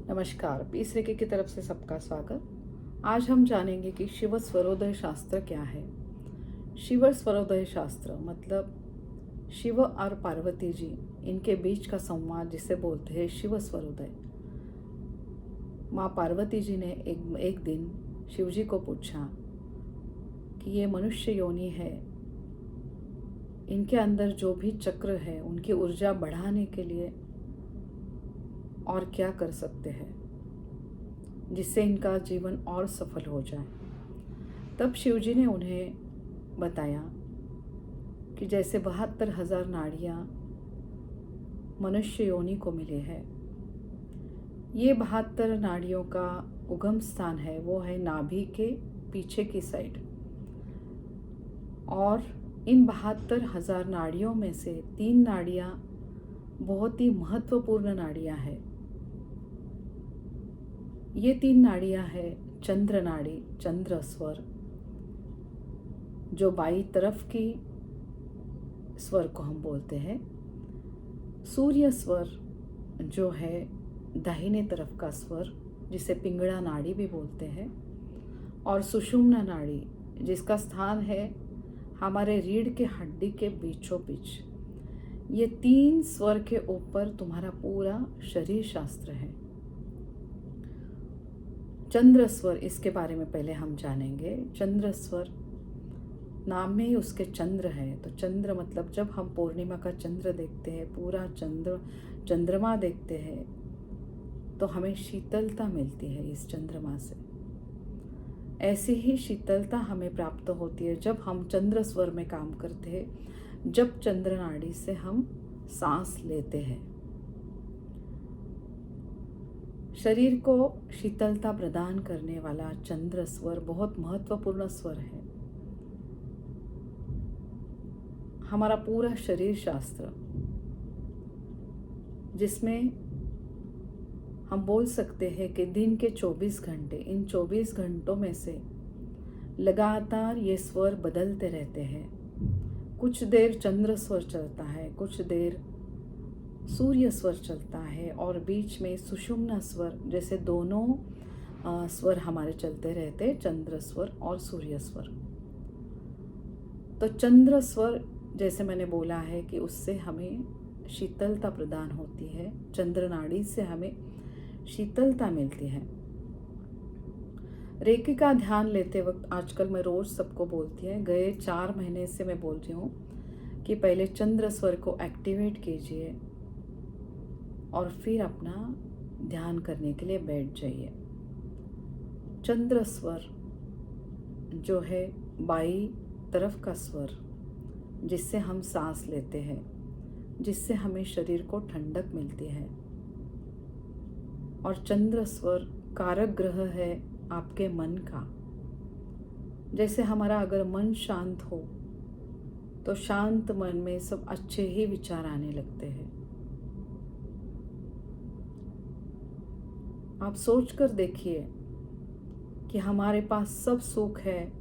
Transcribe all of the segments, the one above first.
नमस्कार, पीस रेखे की तरफ से सबका स्वागत। आज हम जानेंगे कि शिव स्वरोदय शास्त्र क्या है। शिव स्वरोदय शास्त्र मतलब शिव और पार्वती जी, इनके बीच का संवाद जिसे बोलते हैं शिव स्वरोदय। माँ पार्वती जी ने एक दिन शिव जी को पूछा कि ये मनुष्य योनि है, इनके अंदर जो भी चक्र है उनकी ऊर्जा बढ़ाने के लिए और क्या कर सकते हैं जिससे इनका जीवन और सफल हो जाए। तब शिवजी ने उन्हें बताया कि जैसे 72,000 नाड़ियाँ मनुष्य योनि को मिले हैं, ये 72 नाड़ियों का उगम स्थान है वो है नाभि के पीछे की साइड। और इन 72,000 नाड़ियों में से 3 नाड़ियाँ बहुत ही महत्वपूर्ण नाड़ियाँ हैं। ये 3 नाड़ियाँ हैं चंद्र नाड़ी, चंद्र स्वर, जो बाई तरफ की स्वर को हम बोलते हैं, सूर्य स्वर जो है दाहिने तरफ का स्वर जिसे पिंगला नाड़ी भी बोलते हैं, और सुषुम्ना नाड़ी जिसका स्थान है हमारे रीढ़ के हड्डी के बीचों बीच। ये 3 स्वर के ऊपर तुम्हारा पूरा शरीर शास्त्र है। चंद्र स्वर, इसके बारे में पहले हम जानेंगे। चंद्र स्वर नाम में ही उसके चंद्र है, तो चंद्र मतलब जब हम पूर्णिमा का चंद्र देखते हैं, पूरा चंद्रमा देखते हैं, तो हमें शीतलता मिलती है इस चंद्रमा से। ऐसी ही शीतलता हमें प्राप्त होती है जब हम चंद्र स्वर में काम करते हैं, जब चंद्र नाड़ी से हम सांस लेते हैं। शरीर को शीतलता प्रदान करने वाला चंद्र स्वर बहुत महत्वपूर्ण स्वर है। हमारा पूरा शरीर शास्त्र, जिसमें हम बोल सकते हैं कि दिन के 24 घंटे, इन 24 घंटों में से लगातार ये स्वर बदलते रहते हैं। कुछ देर चंद्र स्वर चलता है, कुछ देर सूर्य स्वर चलता है, और बीच में सुषुम्ना स्वर, जैसे दोनों स्वर हमारे चलते रहते हैं, चंद्र स्वर और सूर्य स्वर। तो चंद्र स्वर, जैसे मैंने बोला है कि उससे हमें शीतलता प्रदान होती है, चंद्र नाड़ी से हमें शीतलता मिलती है। रेकी का ध्यान लेते वक्त आजकल मैं रोज सबको बोलती है, गए 4 महीने से मैं बोल रही हूँ कि पहले चंद्र स्वर को एक्टिवेट कीजिए और फिर अपना ध्यान करने के लिए बैठ जाइए। चंद्र स्वर जो है बाई तरफ का स्वर, जिससे हम सांस लेते हैं, जिससे हमें शरीर को ठंडक मिलती है। और चंद्र स्वर कारक ग्रह है आपके मन का। जैसे हमारा अगर मन शांत हो तो शांत मन में सब अच्छे ही विचार आने लगते हैं। आप सोच कर देखिए कि हमारे पास सब सुख है,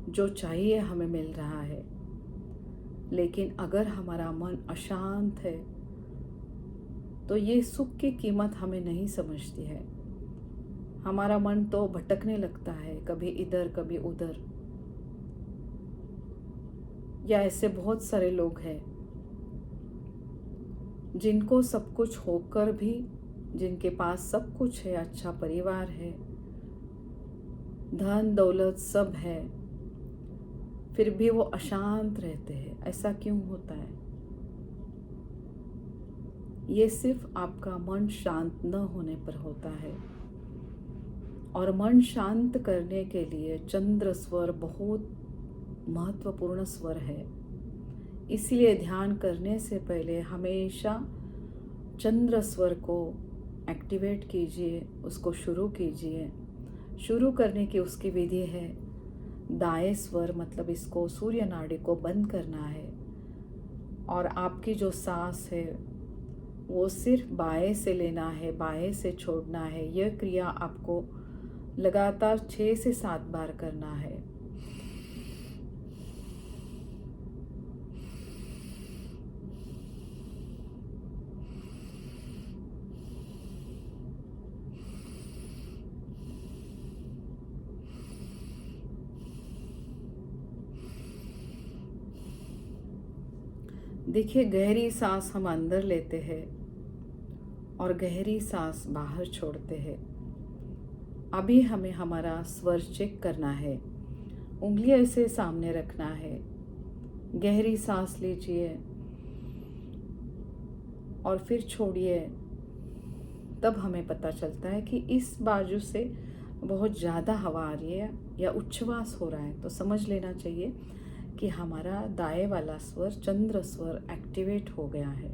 जो चाहिए हमें मिल रहा है, लेकिन अगर हमारा मन अशांत है तो ये सुख की कीमत हमें नहीं समझती है। हमारा मन तो भटकने लगता है, कभी इधर कभी उधर। या ऐसे बहुत सारे लोग हैं जिनको सब कुछ होकर भी, जिनके पास सब कुछ है, अच्छा परिवार है, धन दौलत सब है, फिर भी वो अशांत रहते हैं। ऐसा क्यों होता है? ये सिर्फ आपका मन शांत न होने पर होता है। और मन शांत करने के लिए चंद्र स्वर बहुत महत्वपूर्ण स्वर है। इसलिए ध्यान करने से पहले हमेशा चंद्र स्वर को एक्टिवेट कीजिए, उसको शुरू कीजिए। शुरू करने की उसकी विधि है, दाएं स्वर मतलब इसको सूर्य नाड़ी को बंद करना है, और आपकी जो सांस है वो सिर्फ बाएं से लेना है, बाएं से छोड़ना है। यह क्रिया आपको लगातार 6 से 7 बार करना है। देखिए, गहरी सांस हम अंदर लेते हैं और गहरी सांस बाहर छोड़ते हैं। अभी हमें हमारा स्वर चेक करना है। उंगली ऐसे सामने रखना है। गहरी सांस लीजिए और फिर छोड़िए। तब हमें पता चलता है कि इस बाजू से बहुत ज़्यादा हवा आ रही है या उच्छ्वास हो रहा है, तो समझ लेना चाहिए कि हमारा दाएं वाला स्वर, चंद्र स्वर, एक्टिवेट हो गया है।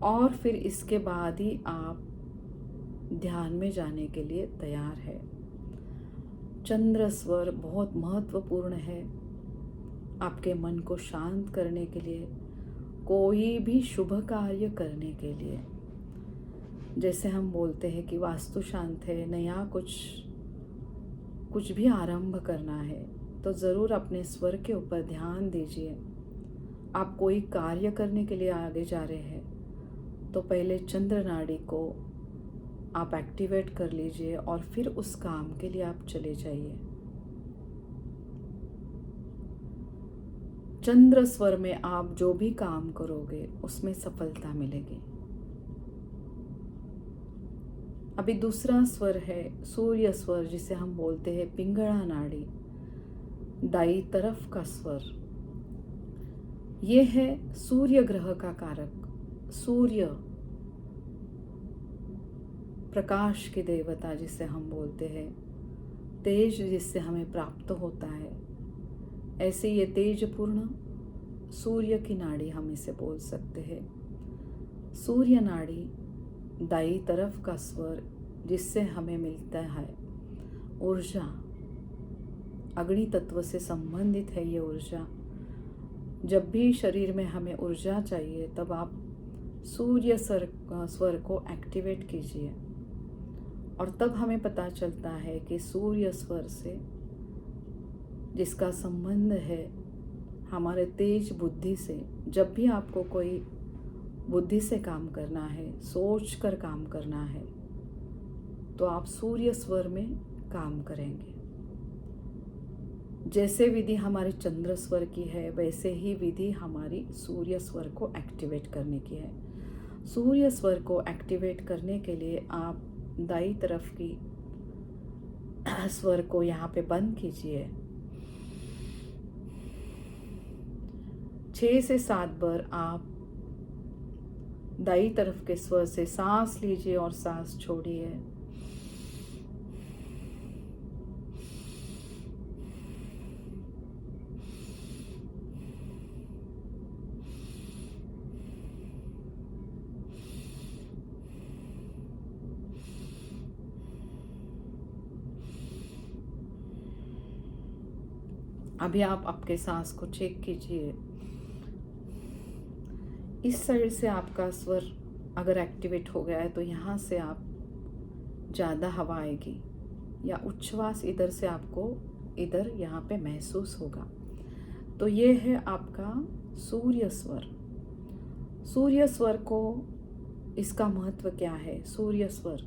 और फिर इसके बाद ही आप ध्यान में जाने के लिए तैयार है। चंद्र स्वर बहुत महत्वपूर्ण है आपके मन को शांत करने के लिए, कोई भी शुभ कार्य करने के लिए। जैसे हम बोलते हैं कि वास्तु शांत है, नया कुछ भी आरंभ करना है, तो ज़रूर अपने स्वर के ऊपर ध्यान दीजिए। आप कोई कार्य करने के लिए आगे जा रहे हैं तो पहले चंद्र नाड़ी को आप एक्टिवेट कर लीजिए और फिर उस काम के लिए आप चले जाइए। चंद्र स्वर में आप जो भी काम करोगे उसमें सफलता मिलेगी। अभी दूसरा स्वर है सूर्य स्वर, जिसे हम बोलते हैं पिंगला नाड़ी, दाई तरफ का स्वर। ये है सूर्य ग्रह का कारक। सूर्य प्रकाश की देवता जिसे हम बोलते हैं, तेज जिससे हमें प्राप्त होता है, ऐसे ये तेजपूर्ण सूर्य की नाड़ी हम इसे बोल सकते हैं। सूर्य नाड़ी दाई तरफ का स्वर, जिससे हमें मिलता है ऊर्जा। अग्नि तत्व से संबंधित है ये ऊर्जा। जब भी शरीर में हमें ऊर्जा चाहिए तब आप सूर्य स्वर को एक्टिवेट कीजिए और तब हमें पता चलता है कि सूर्य स्वर से जिसका संबंध है हमारे तेज बुद्धि से, जब भी आपको कोई बुद्धि से काम करना है, सोच कर काम करना है, तो आप सूर्य स्वर में काम करेंगे। जैसे विधि हमारे चंद्र स्वर की है, वैसे ही विधि हमारी सूर्य स्वर को एक्टिवेट करने की है। सूर्य स्वर को एक्टिवेट करने के लिए आप दाई तरफ की स्वर को यहाँ पे बंद कीजिए। 6 से 7 बार आप दाई तरफ के स्वर से सांस लीजिए और सांस छोड़िए। अभी आप आपके सांस को चेक कीजिए। इस साइड से आपका स्वर अगर एक्टिवेट हो गया है तो यहाँ से आप ज़्यादा हवा आएगी या उच्छ्वास इधर से आपको इधर यहाँ पे महसूस होगा। तो ये है आपका सूर्य स्वर। सूर्य स्वर को, इसका महत्व क्या है? सूर्य स्वर,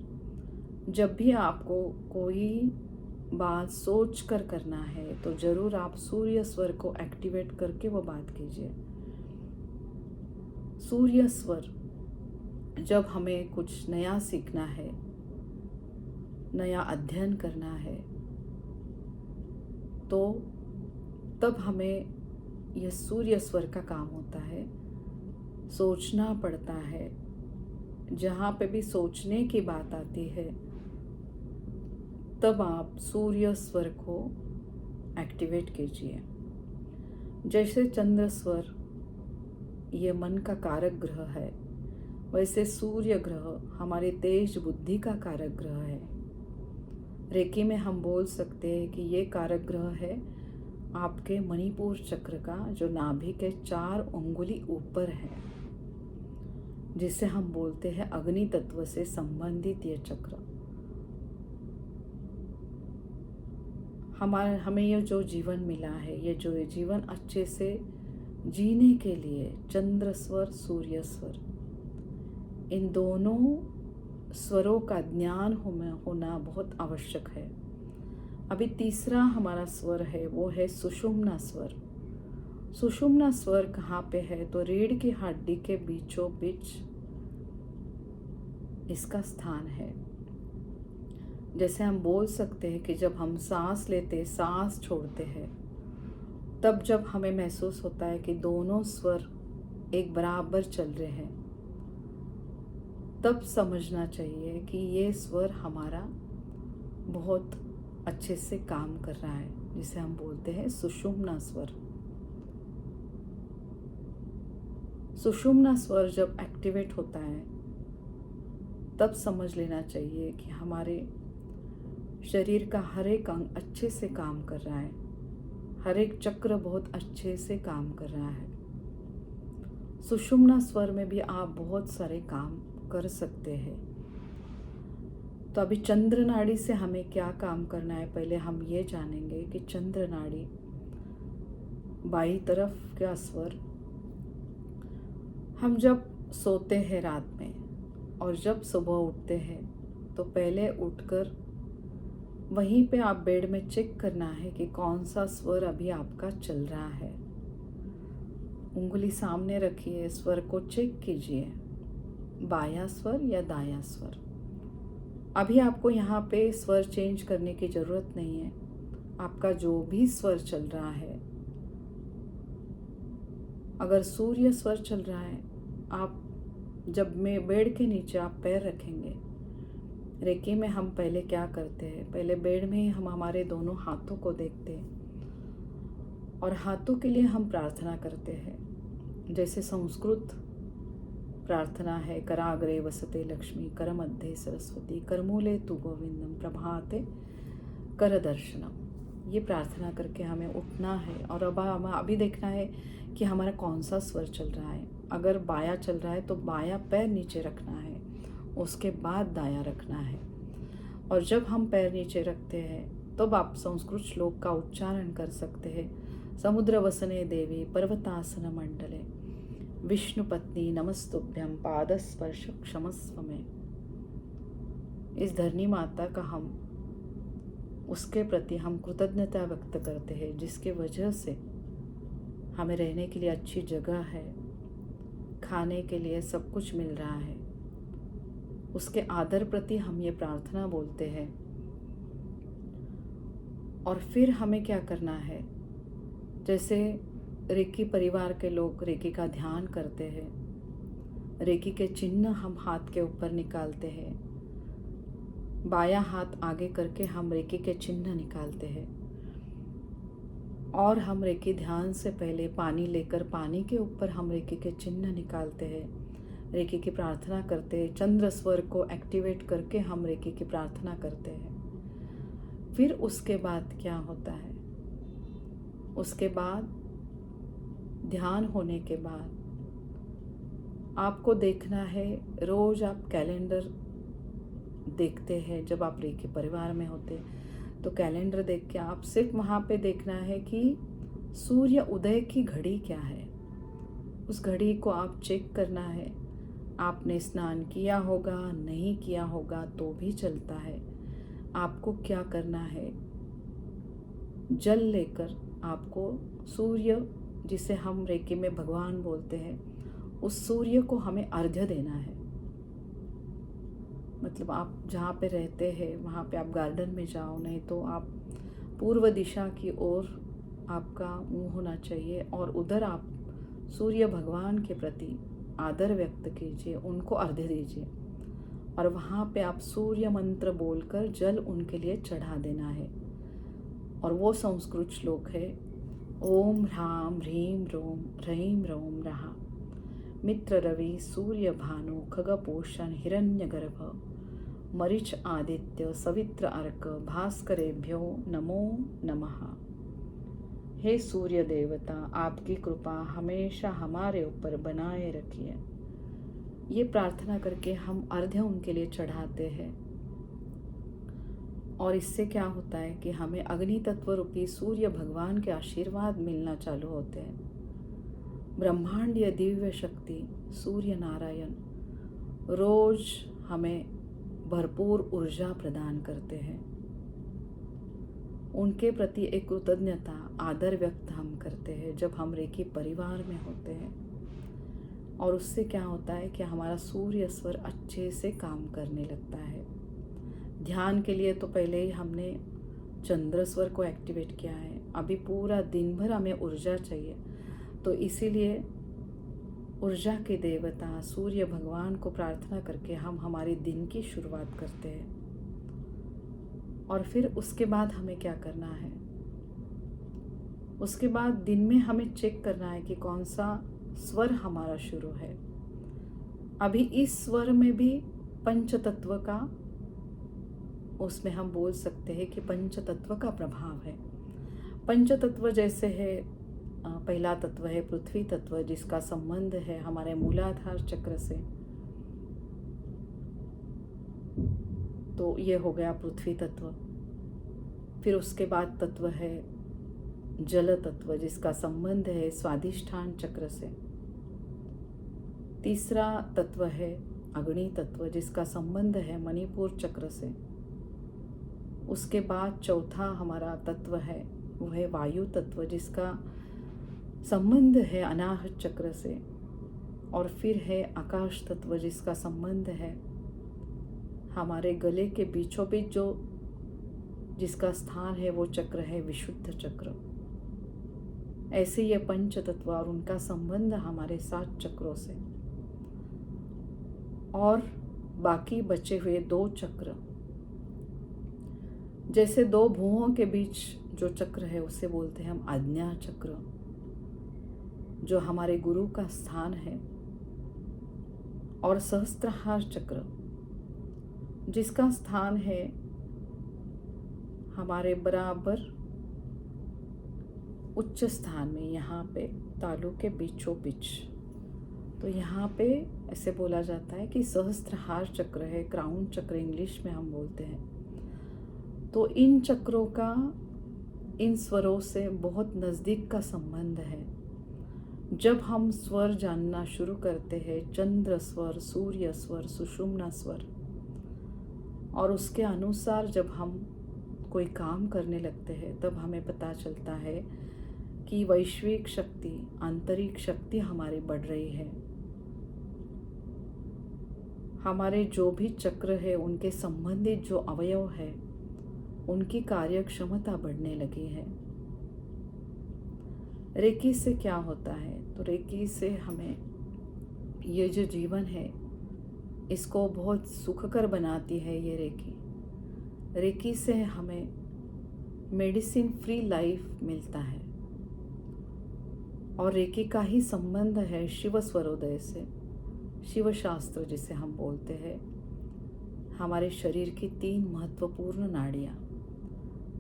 जब भी आपको कोई बात सोच कर करना है तो ज़रूर आप सूर्य स्वर को एक्टिवेट करके वो बात कीजिए। सूर्य स्वर, जब हमें कुछ नया सीखना है, नया अध्ययन करना है, तो तब हमें यह सूर्य स्वर का काम होता है। सोचना पड़ता है। जहाँ पे भी सोचने की बात आती है तब आप सूर्य स्वर को एक्टिवेट कीजिए। जैसे चंद्र स्वर ये मन का कारक ग्रह है, वैसे सूर्य ग्रह हमारे तेज बुद्धि का कारक ग्रह है। रेकी में हम बोल सकते हैं कि ये कारक ग्रह है आपके मणिपुर चक्र का, जो नाभि के 4 अंगुली ऊपर है, जिसे हम बोलते हैं अग्नि तत्व से संबंधित ये चक्र। हमें ये जो जीवन मिला है, ये जो जीवन अच्छे से जीने के लिए चंद्र स्वर, सूर्य स्वर, इन दोनों स्वरों का ज्ञान होना बहुत आवश्यक है। अभी तीसरा हमारा स्वर है वो है सुषुम्ना स्वर। सुषुम्ना स्वर कहाँ पे है? तो रीढ़ की हड्डी के बीचों बीच इसका स्थान है। जैसे हम बोल सकते हैं कि जब हम सांस लेते, सांस छोड़ते हैं, तब जब हमें महसूस होता है कि दोनों स्वर एक बराबर चल रहे हैं, तब समझना चाहिए कि ये स्वर हमारा बहुत अच्छे से काम कर रहा है, जिसे हम बोलते हैं सुषुम्ना स्वर। सुषुम्ना स्वर जब एक्टिवेट होता है, तब समझ लेना चाहिए कि हमारे शरीर का हर एक अंग अच्छे से काम कर रहा है, हर एक चक्र बहुत अच्छे से काम कर रहा है। सुषुम्ना स्वर में भी आप बहुत सारे काम कर सकते हैं। तो अभी चंद्र नाड़ी से हमें क्या काम करना है, पहले हम ये जानेंगे कि चंद्र नाड़ी बाई तरफ का स्वर, हम जब सोते हैं रात में और जब सुबह उठते हैं, तो पहले उठकर वहीं पे आप बेड में चेक करना है कि कौन सा स्वर अभी आपका चल रहा है। उंगली सामने रखिए, स्वर को चेक कीजिए, बायां स्वर या दायां स्वर। अभी आपको यहाँ पे स्वर चेंज करने की ज़रूरत नहीं है। आपका जो भी स्वर चल रहा है, अगर सूर्य स्वर चल रहा है, आप जब में बेड के नीचे आप पैर रखेंगे, रेकी में हम पहले क्या करते हैं, पहले बेड में ही हम हमारे दोनों हाथों को देखते हैं और हाथों के लिए हम प्रार्थना करते हैं। जैसे संस्कृत प्रार्थना है, कराग्रे वसते लक्ष्मी, करमध्ये सरस्वती, करमूले तु गोविंदम, प्रभाते कर दर्शनम। ये प्रार्थना करके हमें उठना है और अब हमें अभी देखना है कि हमारा कौन सा स्वर चल रहा है। अगर बायां चल रहा है तो बायां पैर नीचे रखना है, उसके बाद दायां रखना है। और जब हम पैर नीचे रखते हैं तब आप संस्कृत श्लोक का उच्चारण कर सकते हैं। समुद्र वसने देवी पर्वतासन मंडले, विष्णु पत्नी नमस्तुभ्यम, पादस्पर्श क्षमस्व में। इस धरणी माता का हम उसके प्रति हम कृतज्ञता व्यक्त करते हैं, जिसके वजह से हमें रहने के लिए अच्छी जगह है, खाने के लिए सब कुछ मिल रहा है। उसके आदर प्रति हम ये प्रार्थना बोलते हैं। और फिर हमें क्या करना है, जैसे रेकी परिवार के लोग रेकी का ध्यान करते हैं, रेकी के चिन्ह हम हाथ के ऊपर निकालते हैं, बायां हाथ आगे करके हम रेकी के चिन्ह निकालते हैं। और हम रेकी ध्यान से पहले पानी लेकर पानी के ऊपर हम रेकी के चिन्ह निकालते हैं, रेकी की प्रार्थना करते हैं। चंद्र स्वर को एक्टिवेट करके हम रेकी की प्रार्थना करते हैं। फिर उसके बाद क्या होता है, उसके बाद ध्यान होने के बाद आपको देखना है, रोज आप कैलेंडर देखते हैं। जब आप रेकी परिवार में होते तो कैलेंडर देख के आप सिर्फ वहाँ पे देखना है कि सूर्य उदय की घड़ी क्या है, उस घड़ी को आप चेक करना है। आपने स्नान किया होगा, नहीं किया होगा तो भी चलता है। आपको क्या करना है, जल लेकर आपको सूर्य, जिसे हम रेकी में भगवान बोलते हैं, उस सूर्य को हमें अर्घ्य देना है। मतलब आप जहाँ पे रहते हैं वहाँ पे आप गार्डन में जाओ, नहीं तो आप पूर्व दिशा की ओर आपका मुंह होना चाहिए और उधर आप सूर्य भगवान के प्रति आदर व्यक्त कीजिए, उनको अर्घ्य दीजिए। और वहाँ पे आप सूर्य मंत्र बोलकर जल उनके लिए चढ़ा देना है। और वो संस्कृत श्लोक है, ओम ह्राम ह्रीम रोम ह्रीम रोम रहा, मित्र रवि सूर्य भानु खगपोषण हिरण्यगर्भ, मरीच आदित्य सवित्र अर्क, भास्करेभ्यो नमो नमः। हे सूर्य देवता, आपकी कृपा हमेशा हमारे ऊपर बनाए रखिए। ये प्रार्थना करके हम अर्घ्य उनके लिए चढ़ाते हैं। और इससे क्या होता है कि हमें अग्नि तत्व रूपी सूर्य भगवान के आशीर्वाद मिलना चालू होते हैं। ब्रह्मांडीय दिव्य शक्ति सूर्य नारायण रोज हमें भरपूर ऊर्जा प्रदान करते हैं। उनके प्रति एक कृतज्ञता, आदर व्यक्त हम करते हैं जब हम रेकी परिवार में होते हैं। और उससे क्या होता है कि हमारा सूर्य स्वर अच्छे से काम करने लगता है। ध्यान के लिए तो पहले ही हमने चंद्र स्वर को एक्टिवेट किया है, अभी पूरा दिन भर हमें ऊर्जा चाहिए, तो इसीलिए ऊर्जा के देवता सूर्य भगवान को प्रार्थना करके हम हमारे दिन की शुरुआत करते हैं। और फिर उसके बाद हमें क्या करना है, उसके बाद दिन में हमें चेक करना है कि कौन सा स्वर हमारा शुरू है। अभी इस स्वर में भी पंच तत्व का, उसमें हम बोल सकते हैं कि पंच तत्व का प्रभाव है। पंच तत्व जैसे है, पहला तत्व है पृथ्वी तत्व, जिसका संबंध है हमारे मूलाधार चक्र से, तो ये हो गया पृथ्वी तत्व। फिर उसके बाद तत्व है जल तत्व, जिसका संबंध है स्वादिष्ठान चक्र से। तीसरा तत्व है अग्नि तत्व, जिसका संबंध है मणिपुर चक्र से। उसके बाद चौथा हमारा तत्व है वो है वायु तत्व, जिसका संबंध है अनाहत चक्र से। और फिर है आकाश तत्व, जिसका संबंध है हमारे गले के बीचों बीच, जो जिसका स्थान है वो चक्र है विशुद्ध चक्र। ऐसे ये पंच तत्व और उनका संबंध हमारे 7 चक्रों से। और बाकी बचे हुए 2 चक्र, जैसे 2 भुवों के बीच जो चक्र है उसे बोलते हैं हम आज्ञा चक्र, जो हमारे गुरु का स्थान है। और सहस्त्रहार चक्र, जिसका स्थान है हमारे बराबर उच्च स्थान में, यहाँ पे तालू के बीचों बीच। तो यहाँ पे ऐसे बोला जाता है कि सहस्त्रहार चक्र है, क्राउन चक्र इंग्लिश में हम बोलते हैं। तो इन चक्रों का इन स्वरों से बहुत नज़दीक का संबंध है। जब हम स्वर जानना शुरू करते हैं, चंद्र स्वर, सूर्य स्वर, सुषुम्ना स्वर, और उसके अनुसार जब हम कोई काम करने लगते हैं, तब हमें पता चलता है कि वैश्विक शक्ति, आंतरिक शक्ति हमारी बढ़ रही है। हमारे जो भी चक्र है, उनके संबंधित जो अवयव है, उनकी कार्य क्षमता बढ़ने लगी है। रेकी से क्या होता है, तो रेकी से हमें ये जो जीवन है इसको बहुत सुखकर बनाती है ये रेकी। रेकी से हमें मेडिसिन फ्री लाइफ मिलता है। और रेकी का ही संबंध है शिव स्वरोदय से, शिव शास्त्र जिसे हम बोलते हैं, हमारे शरीर की 3 महत्वपूर्ण नाड़ियाँ।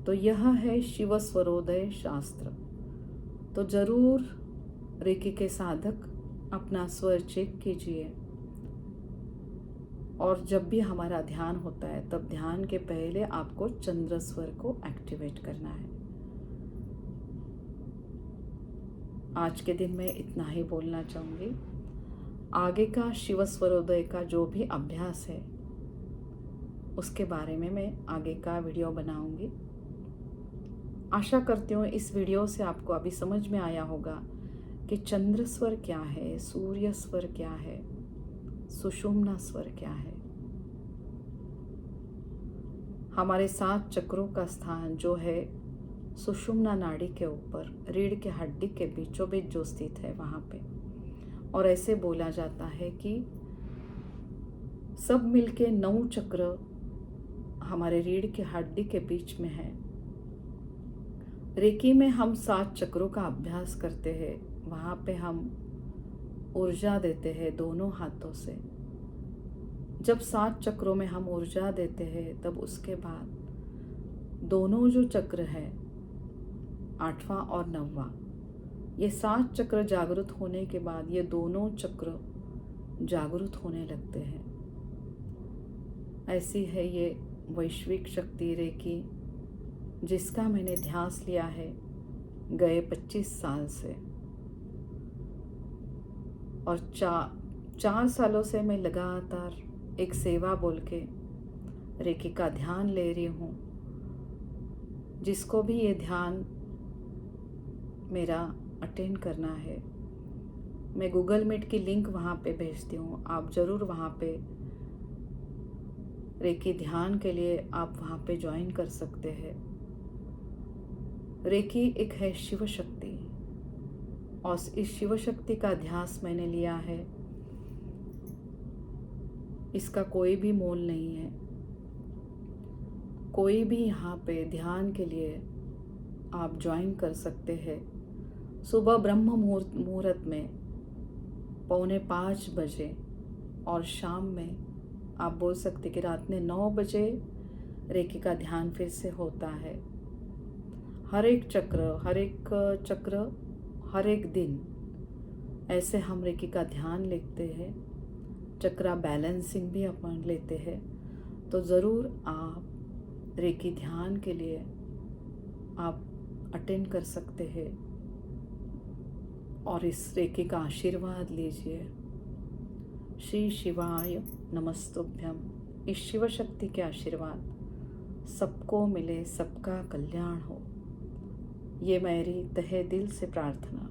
तो यह है शिव स्वरोदय शास्त्र। तो ज़रूर रेकी के साधक अपना स्वर चेक कीजिए। और जब भी हमारा ध्यान होता है, तब ध्यान के पहले आपको चंद्र स्वर को एक्टिवेट करना है। आज के दिन में इतना ही बोलना चाहूँगी। आगे का शिव स्वरोदय का जो भी अभ्यास है, उसके बारे में मैं आगे का वीडियो बनाऊंगी। आशा करती हूँ इस वीडियो से आपको अभी समझ में आया होगा कि चंद्र स्वर क्या है, सूर्य स्वर क्या है, सुषुम्ना स्वर क्या है। हमारे 7 चक्रों का स्थान जो है सुषुम्ना नाड़ी के ऊपर, रीढ़ के हड्डी के बीचों बीच जो स्थित है वहाँ पे। और ऐसे बोला जाता है कि सब मिलके 9 चक्र हमारे रीढ़ के हड्डी के बीच में है। रेकी में हम 7 चक्रों का अभ्यास करते हैं, वहाँ पे हम ऊर्जा देते हैं दोनों हाथों से। जब 7 चक्रों में हम ऊर्जा देते हैं, तब उसके बाद दोनों जो चक्र है, 8वां और 9वां, ये 7 चक्र जागृत होने के बाद ये दोनों चक्र जागृत होने लगते हैं। ऐसी है ये वैश्विक शक्ति रेकी, जिसका मैंने ध्यास लिया है गए 25 साल से। और 4 सालों से मैं लगातार एक सेवा बोल के रेकी का ध्यान ले रही हूँ। जिसको भी ये ध्यान मेरा अटेंड करना है, मैं गूगल मीट की लिंक वहाँ पे भेजती हूँ। आप ज़रूर वहाँ पे रेकी ध्यान के लिए आप वहाँ पे ज्वाइन कर सकते हैं। रेकी एक है शिव शक्ति, और इस शिव शक्ति का अध्यास मैंने लिया है। इसका कोई भी मोल नहीं है। कोई भी यहाँ पे ध्यान के लिए आप ज्वाइन कर सकते हैं। सुबह ब्रह्म मुहूर्त में 4:45 बजे, और शाम में आप बोल सकते कि रात में 9 बजे रेकी का ध्यान फिर से होता है। हर एक चक्र हर एक दिन ऐसे हम रेकी का ध्यान लेते हैं। चक्रा बैलेंसिंग भी अपन लेते हैं। तो ज़रूर आप रेकी ध्यान के लिए आप अटेंड कर सकते हैं और इस रेकी का आशीर्वाद लीजिए। श्री शिवाय नमस्तुभ्यम। इस शिव शक्ति के आशीर्वाद सबको मिले, सबका कल्याण हो, ये मेरी तहे दिल से प्रार्थना।